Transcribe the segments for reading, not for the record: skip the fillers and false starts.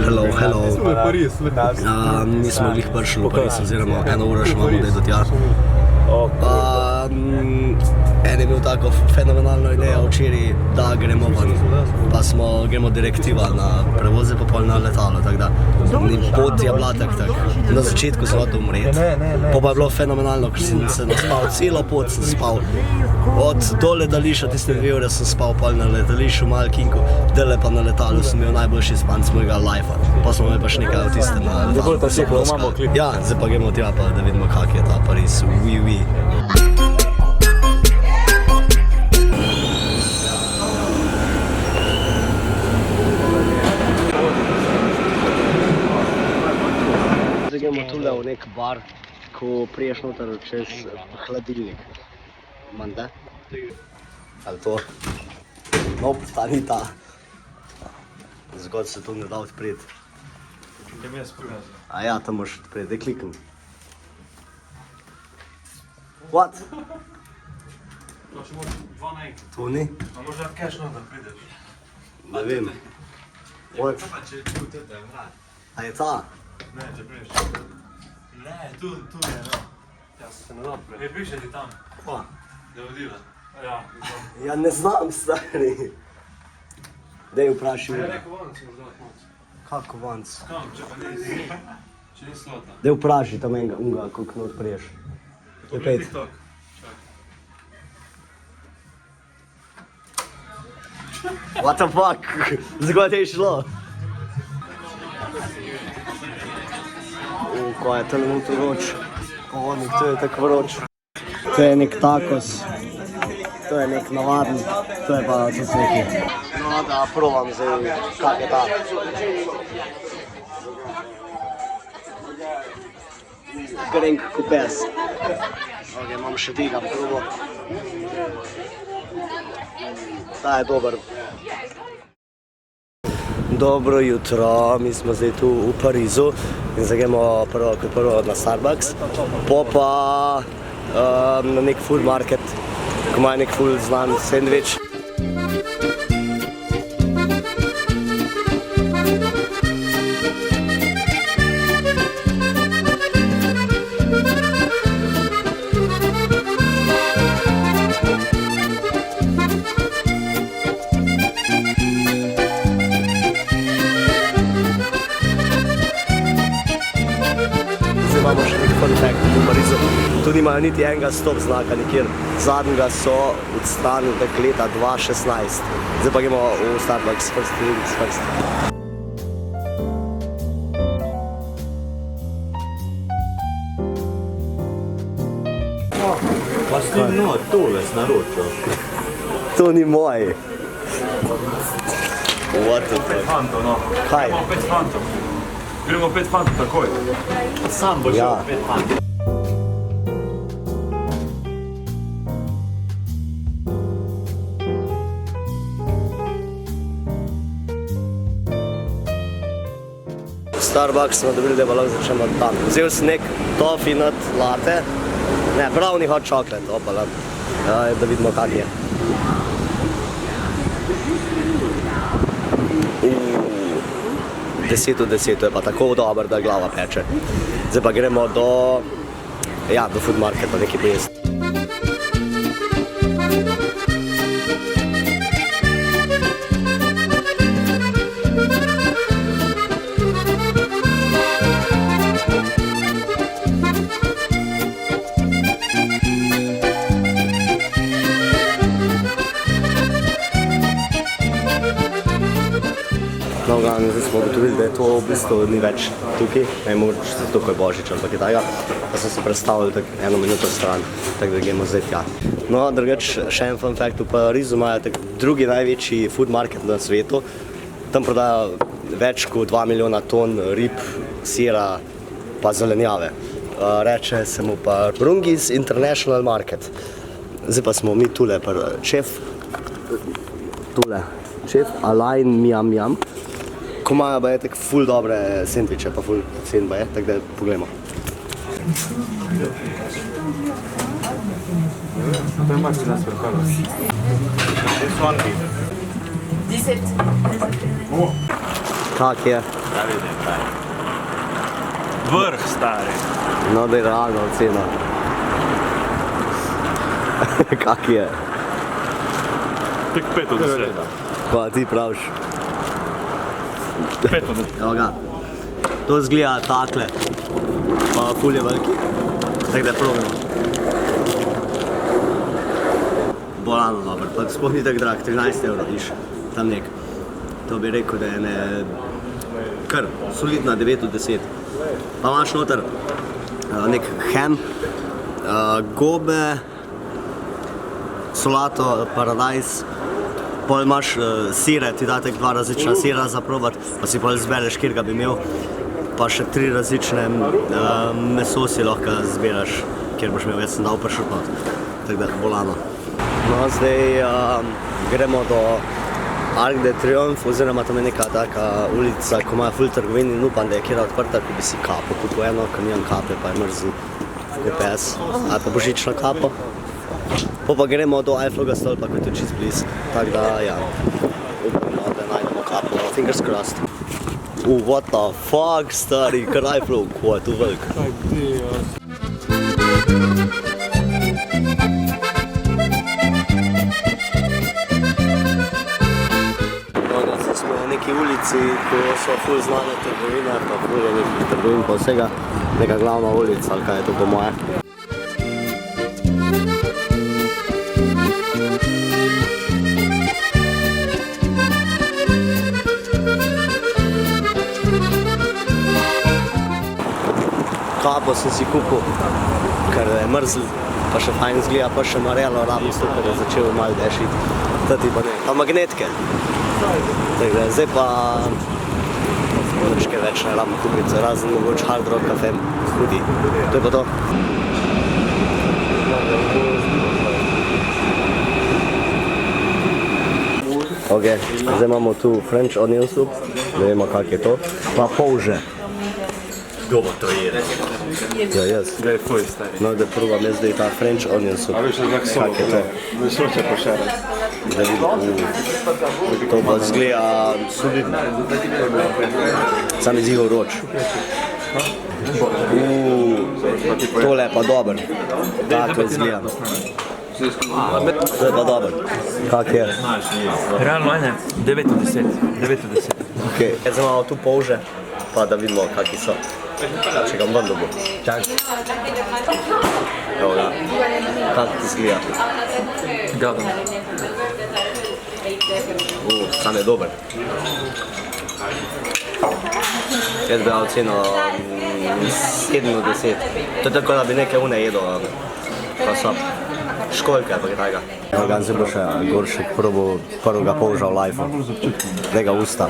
Hello. Nismo glih prišli v Pariz, oziroma 1 uro še imamo, da je do tja. En je imel tako fenomenalno idejo včeraj, da gremo ven, pa gremo direktiva na prevoze, pa pol na letalo, tako da pot je bila tak. Na začetku sem hotel umreti, pa je bilo fenomenalno, ker sem se naspal, celo pot sem spal. Od do letališča, tiste 2 ure sem spal, pol na letališču, malo kinku, dele pa na letalu sem imel najboljši spanc mojega lifea, pa smo imeli pa še nekaj od tiste na letalu. Ja, zdaj pa gremo tja, pa da vidimo, kak je ta Pariz, oui. Zdaj gremo tule v nek bar, ko priješ noter čez hladilnik. Manda? Ali to? Nope, ta ni ta. Zgod se tu ne da odpreti. Klikam jaz prvi. A ja, tam moraš odpreti, daj klikam. What? To še moraš 2 naenkrat. To ni? A moraš dati cash noter, prideš. Ne vem. What? Pa če tu tebe, mrad. A je ta? Ne, če prideš. Ne, tu je, no. Ja, se ne da odpreti. Ne, piše ti tam. Pa? Da je vodila. Ja, izvam. Ja, ne znam, stari. Daj vprašaj. Ja, rekel vanc, moraš dati vanc. Kako vanc? Kam, če pa nisi. Če ni slota. Daj vprašaj tam enega, koliko ne odpriješ. Poglej TikTok. What the fuck? Zgod je šlo? Ko je trenutno vroč. To je tako vroč. To je nek takos. To je nek navaden. To je pa tudi neki. No da provam zdaj, kak je ta. Grenk kupes. Ok, imam še tega probo. Ta je dober. Dobro jutro, mi smo zdaj tu v Parizu in zdaj gremo prvo na Starbucks, pa na nek food market, ko ima nek ful znan sandvič. Imamo še nek fun fact v Parizu. Tu nimajo niti enega stop znaka nikjer. Zadnjega so odstranili tak leta 2016. Zdaj pa gremo v Starbucks first. Pa s tem no, tole si naročil. To ni moj. What the fuck? 5 fantov, no. Kaj? Gremo 5 fantov. Gremo 5 fantov takoj. Sam bo šel 5 fantov. Starbucks smo dobili, da pa lahko začnemo tam. Vzel sem nek toffee nut latte. Ne, brownie hot chocolate, opala. Da vidimo, kak je. 10 od 10, to je pa tako dober, da glava peče. Zdaj pa gremo do food marketa, nekaj pojesti. No, zdaj smo ugotovili, da je to v bistvu ni več tukaj, ne mogoče zato, ko je Božič, ampak je tega. Pa smo se predstavili tako 1 minuto stran, tako da gremo zdaj tja. No, drugač, še en fun fact, v Parizu imajo drugi največji food market na svetu. Tam prodajo več kot 2 milijona ton rib, sira pa zelenjave. Reče se mu pa Rungis International Market. Zdaj pa smo mi tule, šef Alain Miam, ko imajo pa je tako ful dobre sendviče, pa ful cen pa je, tako da pogledamo. To je mač nas vrkalo. 17. Kak je? Da vidim, daj. Vrh, stari. No, da je realna ocena. Kak je? Tek 5 od 10. Pa ti praviš. 5 od 10. Evo ga. To zgleda takle. Pa ful je veliki. Tako da probamo. Bolano dobro, pa sploh ni tako drag, 13 evrov diš. Tam nek. To bi rekel, da je kar solidna 9 od 10. Pa imaš noter nek ham, gobe, solato, paradajz, pol imaš sire, ti da tek 2 različna sira za probat, pa si pol zbereš, kjer ga bi imel, pa še 3 različne meso si lahko zberaš, kjer boš imel, jaz sem dal pršutno, tako da bolano. No, zdaj gremo do Arc de Triomphe, oziroma tam je neka taka ulica, ko imajo ful trgovin in upam, da je kjera odprta, ko bi si kapo kupil eno, ker nimam kape, pa je mrzen kupes, ali pa božično kapo. Pa gremo do Eiffelovega stolpa, ko je to čist bliz, tako da ja, upamo, da najdemo kapo, fingers crossed. What the fuck, stari, kar Eiffelov, ko je tu velik. V neki ulici, ko so ful znane trgovine, pa ful je nekih trgovin pa vsega, neka glavna ulica, ali kaj je to po moje. Kapo sem si kupil, ker je mrzl, pa še fajn zgleda, pa še marelo rabim super, je začel malo dešiti, tati pa ne, pa magnetke. Tako, zdaj pa nič več ne rabim kupiti, razen mogoče Hard Rock Cafe, hudi. To je pa to. Ok, zdaj imamo tu French onion soup, ne vemo kak je to, pa polže. Kdo bo to jede? Ja, jaz. Gledaj, tvoj, stari. No, da probam jaz zdaj ta French onion soup. A veš, da kak Kak je to? Ne soče pošerati. Da vidim, to pa zgleda solidno. Sam je zihal roč. Tole je pa dober. Tako izgleda. To je pa dober. Kak je? Realno, ajde, 9 od 10. 9 od 10. Ok, zdaj imamo tu polže, pa da vidimo kakvi so. Če ga bom dobil. Čak. Evo ga. Kak ti izgleda? Gadam. Sam je dober. Jaz bi dal oceno 7 od 10. To je tako, da bi nekaj une jedel, pa so školjke, pa kaj tega. Evo ga, zdaj bo še Goršek probal prvega polža v lifeu. Tega usta.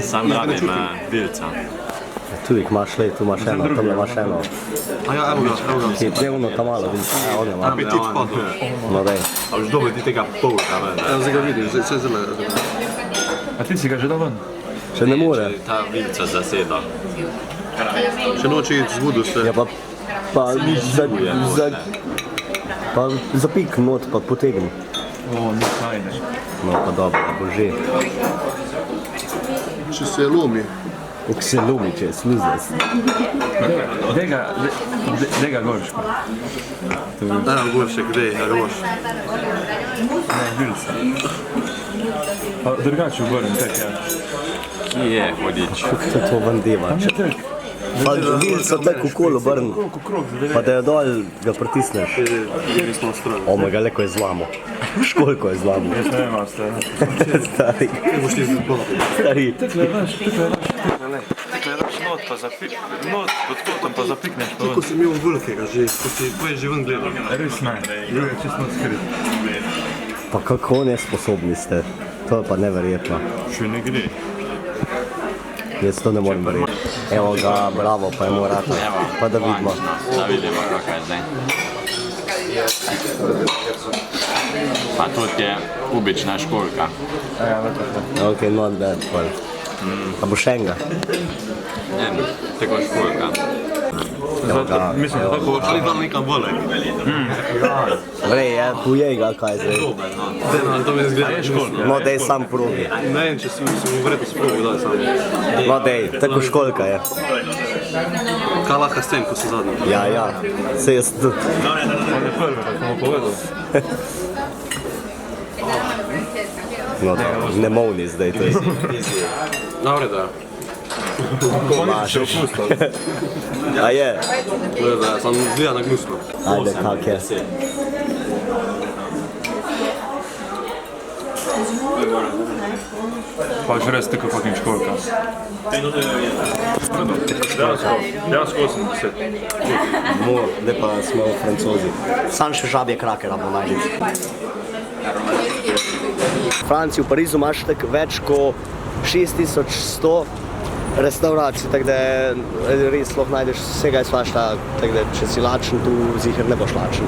Sam rabim bilca. Tu imaš, tu imaš eno, tam imaš eno. A ja, evo ga. Ki je ono tam malo, vidiš, on je malo. Apetit padlo. No daj. A už dobro ti tega polža, Evo, zdaj ga vidim, zdaj za mene. A ti si ga že dal ven? Še ne more. ta bilca zaseda. Še noče iti zbudu se. Ja pa pa zapik not, pa potegni. O, ni fajne. No pa dobro, bo že. Če se lomi. Kako se lumi, če je sluzas. Dega gorško. Evo Goršek, dej, roš. Ne, bilca. Pa drugače ugorim, tek, ja. Kje je hodič? Kako te to ven deva? Ne, tek. Pa videl so tako okolo obrn, pa da je dol ga pritisneš. Mi smo strojni. O moj ga leko je zlamo. Školjko je zlamo. Jaz ne vem, ali ste. Stari. Boš ti zbol. Stari. Tekle daš not, pa not pod kotom, pa zapikneš pa Ko ven. si imel velikega že, ko si poješ že ven gledal. Res ne, druga čisto skrit. Pa kako nesposobni ste. To je pa neverjetno. Še ne gre. Jaz to ne morem verjeti. Evo ga, bravo, pa je moj rata. Pa da vidimo. Da vidimo, kakaj je zdaj. Pa tudi je kubična školjka. Ok, not bad, pa. A bo še enega? Ne, tako školjka. ga. Mislim, da tako Ali tam neka bolek. Vrej, je, pojej ga, kaj zdaj. To mi zgleda školka. No, dej sam probi. Ne vem, če si verjetno sprobil, da sam. No, dej, tako školka je. Kaj lahko s tem, ko si zadnji? Ja, se jaz tudi. on je prvi, kako mu povedal. No, ne molni zdaj, to je. Dobre, da. Maš. A je? Dobre, da, sam zgleda na gnusno. Ajde, kak je. Pa že res tako fucking školka. Dejansko 80. No, zdaj pa smo Francozi. Sam še žabje krake rabimo najti. V Franciji, v Parizu imaš tako več kot 6100 restauracij, tako da res lahko najdeš vsega in svašta, tako da če si lačen, tu ziher ne boš lačen.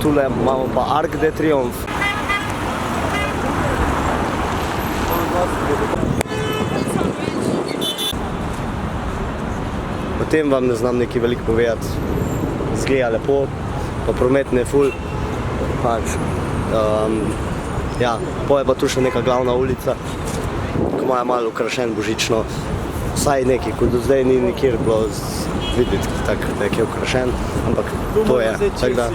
Tule imamo pa Arc de Triomphe. O tem vam ne znam nekaj veliko povedati. Zgleda lepo, pa prometne ful. Pač, ja, poje pa tu še neka glavna ulica, ko imajo malo ukrašen božično. Vsaj nekaj, ko do zdaj ni nikjer bilo videti tako, da je ukrašen, ampak to je. Tako da,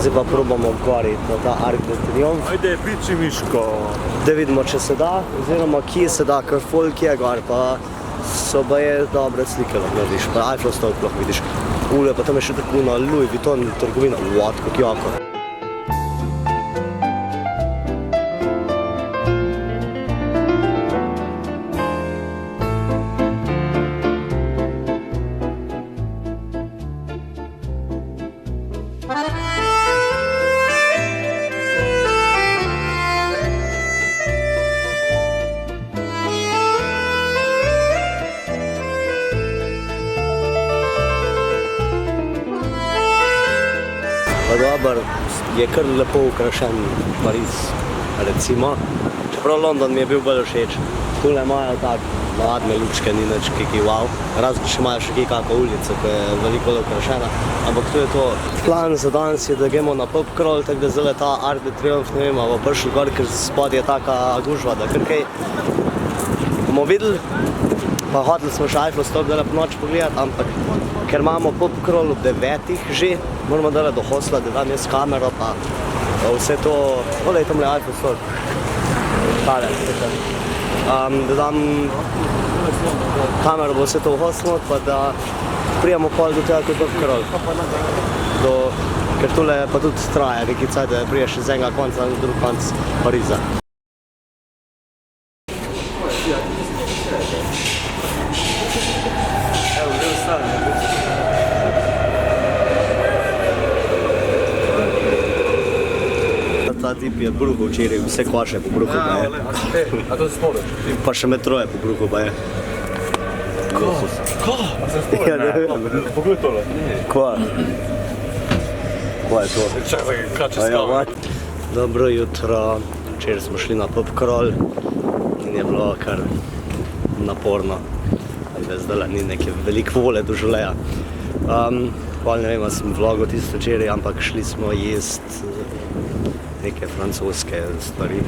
zdaj pa probamo obgovoriti na ta Arc de Triomphe. Ajde, piči Miško. Da vidimo, če se da, oziroma kje se da, ker folk je gor, pa so baje dobre slike lahko narediš, pa Eiffel stolp lahko vidiš. Ule, pa tam je še tako na Louis Vuitton trgovina, what, kako jako. Pa dober, je kar lepo ukrašen Pariz, recimo. Čeprav London mi je bil bolj všeč. Tule imajo tako navadne lučke, ni nič kiki wow. Razen še imajo še kakšno ulico, ki je veliko bolj ukrašena. Ampak to je to. Plan za danes je, da gremo na pub crawl, tako da zdaj ta Arc de Triomphe, ne vem, bo prišel gor, ker spod je taka gužva, da kar kaj bomo videli. Pa hoteli smo še Eiffel stolp dala po noč pogledati, ampak ker imamo pub crawl ob 9 že, moramo dala do hostla, da dam jaz kamero, pa vse to, olej tamle Eiffel stolp. Tale, da dam kamero, bo vse to v hostlu, pa da prijemo pol do tega kot pub crawl. Ker tole pa tudi traja nekaj cajt, da priješ iz enega konca na drug konc Pariza. Ta tip je bruhal včeraj, vse koše po bruhu pa je. A to se spomniš? Pa še metroje po bruhu pa je. Ko? A se spomniš? Ja, ne vem. Poglej tole. Kva? Kva je to? Čakaj, kaj če A ja, skava? what? Dobro jutro. Včeraj smo šli na pub crawl in je bilo kar naporno. Zdaj ni neke veliko vole do želeja. Pol ne vem, a sem vlogal tisto včeraj, ampak šli smo jest neke francoske stvari.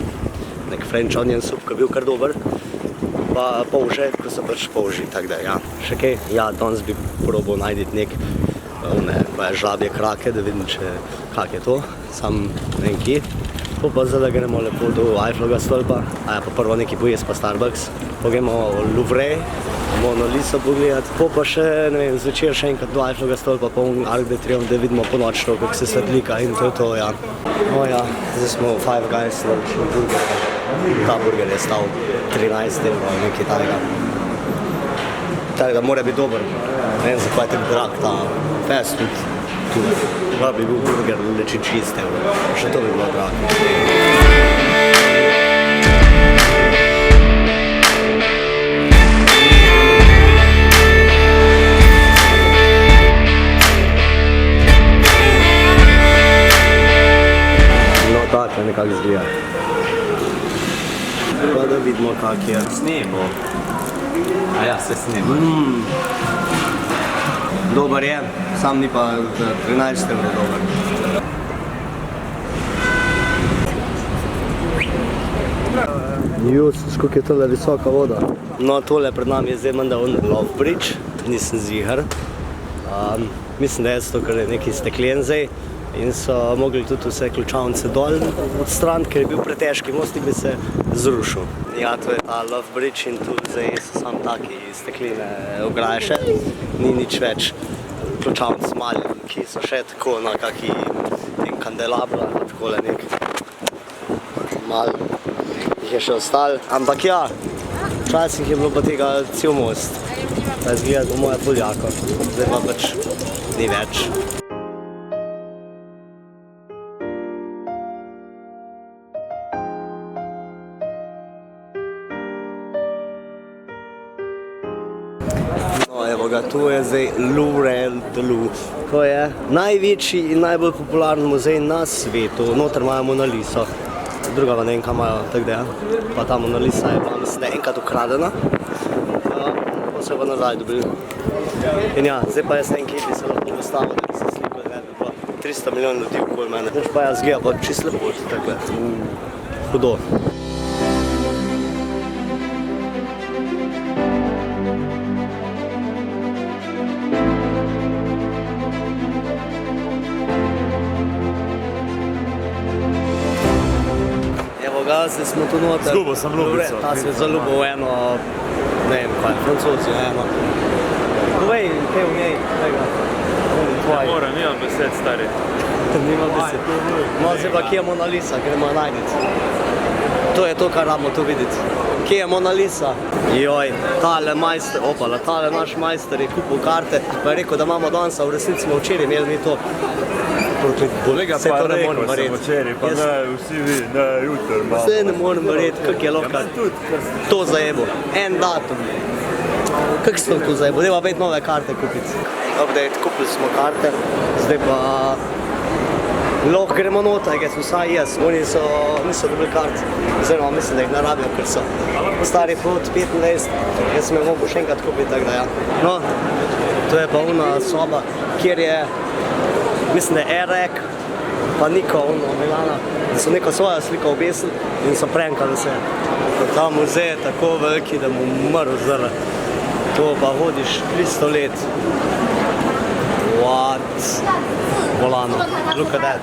Nek French onion soup, ki je bil kar dober. Pa polže, ko so pač polži, tako da ja. Še kaj? Ja, danes bi probal najti nek žabje krake, da vidim, kak je to. Sam ne vem kje. Pa zdaj gremo lepo do Eiffelovega stolpa. A ja, pa prvo nekaj pojesti pa Starbucks. Pa gremo v Louvre, Mona Lisa pogledati. Pa še, ne vem, zvečer še enkrat do Eiffelovega stolpa, pa Arc de Triomphe, da vidimo ponočno, kako se svetlika in to je to, ja. No ja, zdaj smo v Five Guys naročili burger. Ta burger je stal 13 evrov, nekaj takega. Tako da mora biti dober. Ne vem, zakaj je tako drag ta fast food. Lahko bi bil burger leči 6 evrov. Še to bi bilo drag. No, tako nekako izgleda. Pa da vidimo, kak je. Snemo. A ja, se snema. Dober je, sam ni pa za 13 evrov dober. Koliko je tole visoka voda? No, tole pred nami je zdaj menda Love Bridge, nisem ziher. Mislim, da je to kar neki steklen zdaj in so mogli tudi vse ključavnice dol odstraniti, ker je bil pretežki most in bi se zrušil. Ja, to je ta Love Bridge in tu zdaj so samo taki steklene ograje še, ni nič več ključavnic mali, ki so še tako na kaki kandelabra, takole nek mal jih je še ostalo. Ampak ja, včasih je bilo pa tega cel most. Pa je zgleda po moje Poljako, zdaj pa pač ni več. No, evo ga, tu je zdaj Louvre de Louvre. To je največji in najbolj popularen muzej na svetu. Noter imajo Mona Liso. Druga pa ne vem, kaj imajo, tako da ja. Pa ta Mona Lisa je bila, mislim, da enkrat ukradena. Pa so jo pa nazaj dobili. In ja, zdaj pa jaz ne vem, kje bi se lahko postavil, da bi se slikal, ne bi pa 300 milijonov ljudi okoli mene. Zdaj pa jaz gleda pa čisto lepo, takle. Hudo. Zdaj smo tu noter. Zgubil sem ljubico. Ta se je zaljubil v eno, ne vem kaj, Francozi, eno. Povej, kaj v njej, tega. Moram, nimam besed, stari. Nimam besed. No, zdaj pa kje je Mona Lisa, gremo najditi. To je to, kar rabimo tu videti. Kje je Mona Lisa? Joj, tale majster, opala, tale naš majster je kupil karte, pa je rekel, da imamo danes, a v resnici smo včeraj imeli mi to. Kolega Vse pa to ne rekel morem sem verjeti. včeraj, pa ne, vsi vi, ne, jutr malo. Vse ne morem verjeti, kak je lahko to zajebo. En datum. Kak si to tu zajebo? Zdaj pa pet nove karte kupiti. Update, kupili smo karte, zdaj pa lahko gremo noter, ker so vsaj jaz. Oni niso dobili kart, oziroma mislim, da jih ne rabijo, ker so stari pod 25. Jaz sem jo mogel še enkrat kupiti, tako da ja. No, to je pa ona soba, kjer je, mislim, da je Erek, pa Niko, ono, Milana, da so neko svojo sliko obesili in so prenkali vse. Ta muzej je tako veliki, da mu umrl zdaj. To pa hodiš 300 let. What? Volano. Look at that.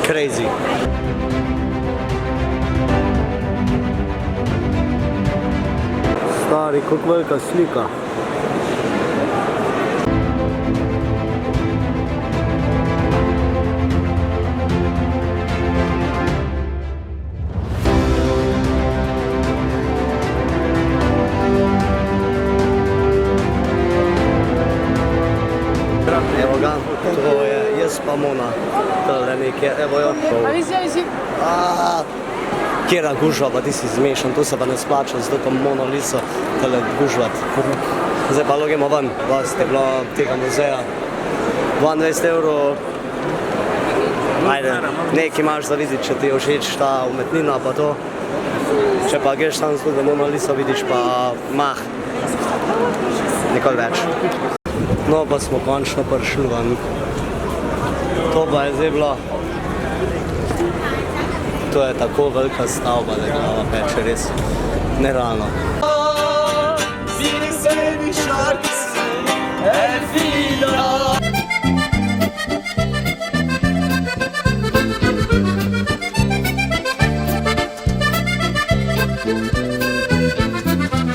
Crazy. Stari, kako velika slika. Evo ga, to je, jaz pa Mona, tole nekje, evo jo. Kjera gužva, pa ti si zmešan, to se pa ne splača, zato pa Mona Liso tole gužvat. Zdaj pa logimo ven, vas je bilo tega muzeja. 22 evrov, ajde, nekaj imaš za videti, če ti je všeč ta umetnina pa to. Če pa greš tam tudi, da Mona Liso vidiš, pa mah, nikoli več. No, pa smo končno prišli ven. To pa je zdaj bilo. To je tako velika stavba, da glava peče, res nerealno.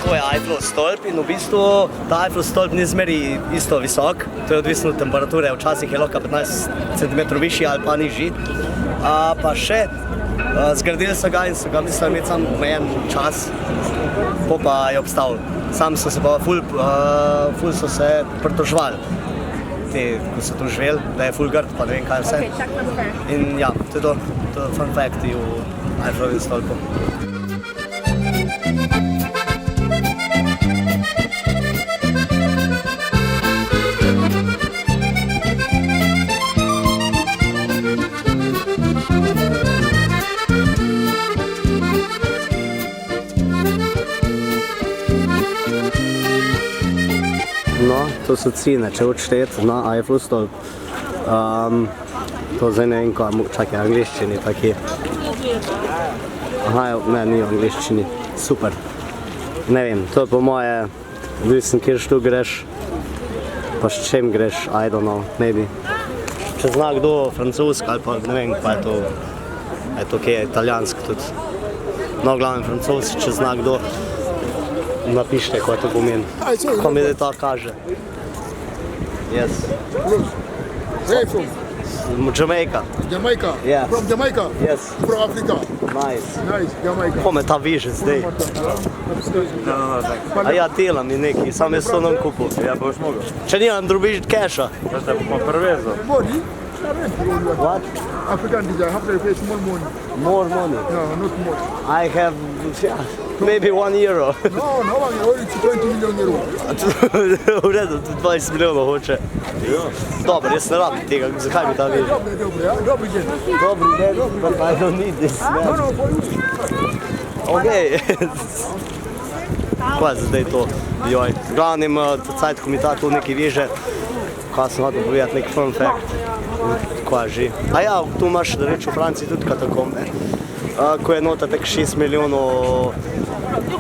To je Eiffelov stolp in v bistvu ta Eiffelov stolp ni zmeri isto visok, to je odvisno od temperature, včasih je lahko 15 cm višji ali pa nižji. Pa še zgradili so ga in so ga mislili imeti samo omejen čas, pa je obstal. Sam so se pa ful so se pritoževali, ko so tu živeli, da je ful grd, pa ne vem kaj vse. In ja, to je to fun facti v Eiffelovem stolpu. No, to so cene, če odšteti na Eiffel stolp. To zdaj ne vem, čakaj, angliščini taki. Aha, ne, ni v angliščini. Super. Ne vem, to je po moje, odvisen, kjer tu greš, pa s čem greš, I don't know, maybe. Če zna kdo francosko ali pa ne vem, pa je to kaj, italijansko tudi. No, glavnem francoski, če zna kdo, napište, kaj to pomeni. Ko mi to kaže. Yes. Where you from? Jamaica. Jamaica? Yeah. From Jamaica? Yes. From Africa? Nice. Nice, Jamaica. Ko me ta viže zdaj. A ja delam in neki, sam jaz to nam kupil. Ja, boš mogel. Če nimam drobiš keša. Da te bomo prevezal. Money? What? African design, have to pay small money. More money. No, not much. I have, yeah, maybe €1. No, no, only 20 million euro. V redu, 20 milijonov hoče. Dobro, jaz ne rabim tega, zakaj mi ta viže? Dobre, dobre, ja? Dobri den. Dobri den, but I don't need this, No, man. no, for you. Okej. Kaj je zdaj to? Joj. Glavnim, cajt, ko mi ta tu nekaj viže, kaj sem hotel povedati, nek fun fact. Kaj že? A ja, tu imaš, da reč v Franciji tudi katakombe. Ko je nota tak 6 milijonov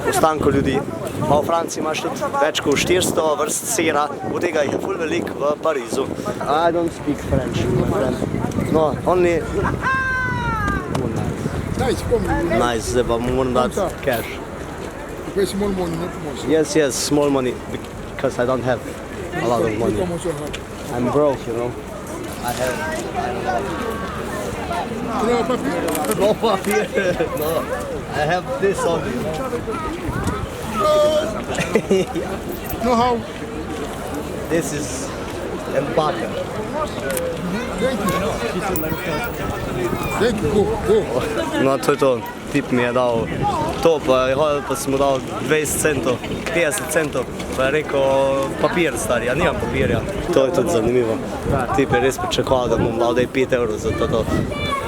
ostankov ljudi. Pa v Franciji imaš tudi več kot 400 vrst sira, od tega jih je ful velik v Parizu. I don't speak French, my friend. No, only... Nice, come. Nice, zdaj pa mu moram dati cash. You pay small money, not much. Yes, yes, small money, because I don't have a lot of money. How much you have? I'm broke, you know. I have... You know, papi? No papier, no. I have this only. No, how? This is Empaka. Thank you. Thank you, go, go. No, to je to. Tip mi je dal to, pa sem mu dal 20 centov, 50 centov. Pa je rekel, papir stari, ja nimam papirja. To je tudi zanimivo. Tip je res pričakoval, da mu dal daj 5 evrov za to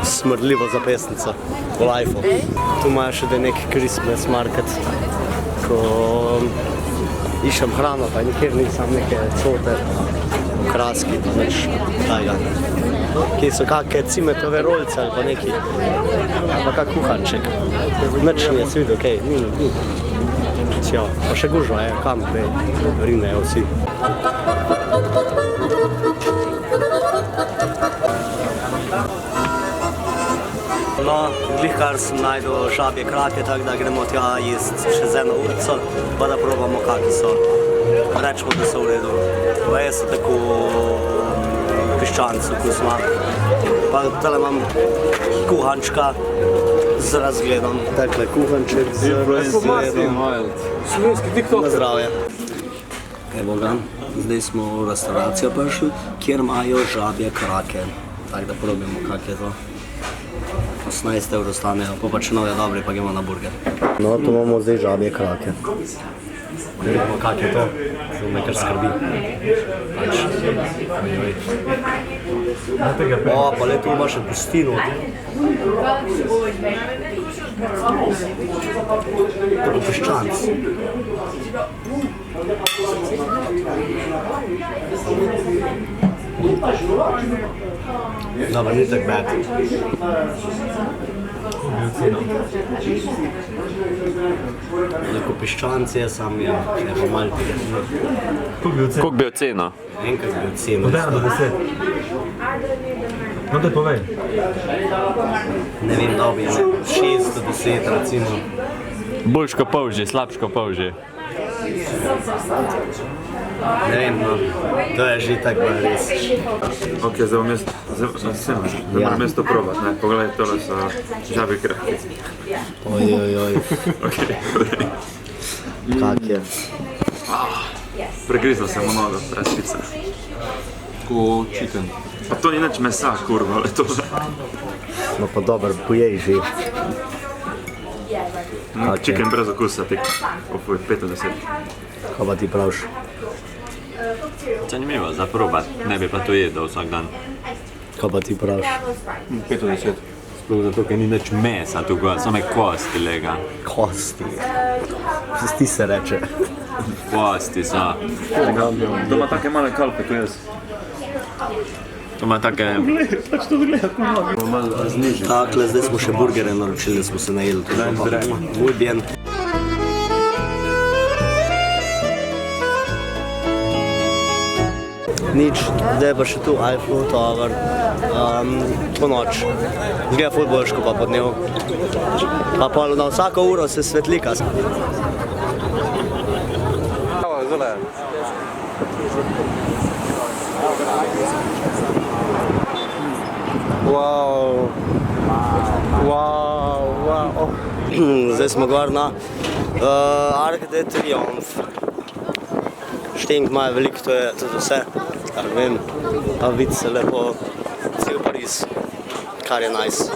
smrdljivo zapestnico v Lifeu. Tu imajo še nek Christmas market, ko iščem hrano, pa nikjer nisem neke cote, okraski, pa nič tajga. Kje so kakve cimetove rolce ali pa neki, ali pa kak kuhanček. Nič mi je svidel, okej, ni. Cio, pa še gužva je, kam gre, rinejo vsi. No, glihkar sem najdel žabje krake, tako da gremo tja jest še z eno urico, pa da probamo kakvi so. Rečemo, da so v redu. Pa jaz so tako piščancu, ko smo. Pa tale imam kuhančka z razgledom. Takle kuhanček z razgledom. Slovenski TikTok. Na zdravje. Evo ga, zdaj smo v restauracijo prišli, kjer imajo žabje krake. Tako da probimo, kak je to. 18 evrov stanejo, pa če nove dobri, pa gremo na burger. No, tu imamo zdaj žabje krake. Vidimo, kak je to, to me kar skrbi. O, pa le tu ima še gostino. To bo piščanc. Dobro, ni tak bad. Neko piščanc je, sam je pa malo tega. Koliko bi ocenil? Enkrat bi ocenil. Od 1 do 10. No, da povej. Ne vem, dobi, 6 do 10 recimo. Boljš kot polži, slabš kot polži. Ne vem, no, to je že tako res. Ok, zdaj moram mesto probat, ne? Pogledaj, tole so žabi krake. Ojojoj, Ok, kak je. pregrizal sem v nogo, brez pice. Ko chicken. Pa to ni nič mesa, kurva, ale tole. No pa dober, pojej že. Chicken brez okusa, tek, 5 od 10. Kaj pa ti praviš? Zanimivo za probat, ne bi pa to jedel vsak dan. Kaj pa ti praviš? 5 od 10. Sploh zato, ker ni nič mesa tukaj, samo kosti lega. Kosti. Ti se reče. Posti sa. To ima take male kalpe, tu jaz. To ima take... Takle, zdaj smo še burgere naročili, da smo se najeli. To je pa muy bien. Nič, zdaj pa še tu Eiffel Tower, po noč. Zgleda ful boljško pa po dnevu. Pa pol na vsako uro se svetlika. Wow. Zdaj smo gor na Arc de Triomphe. Šteng imajo veliko, to je tudi vse, kar vem. Pa vidi se lepo cel Pariz, kar je nice.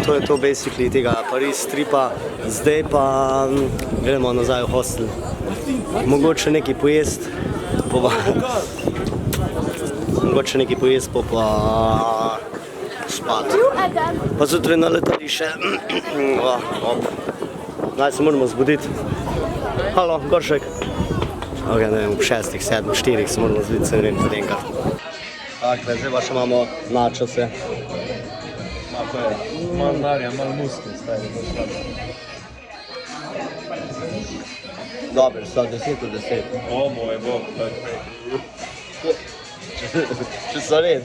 To je to basically tega Pariz tripa, zdaj pa gremo nazaj v hostel. Mogoče nekaj pojest, pa spat. Pa zjutraj na letališče. Naj se moramo zbuditi. Halo, Goršek. Ok, ne vem, ob 6, 7, 4 se moramo zbuditi, se ne vem, tudi enkrat. Takle, zdaj pa še imamo načose. Malo narja, malo muske, stari, to šlabi. Dobre, so 10 od 10. O moj bog, tako. Če so red.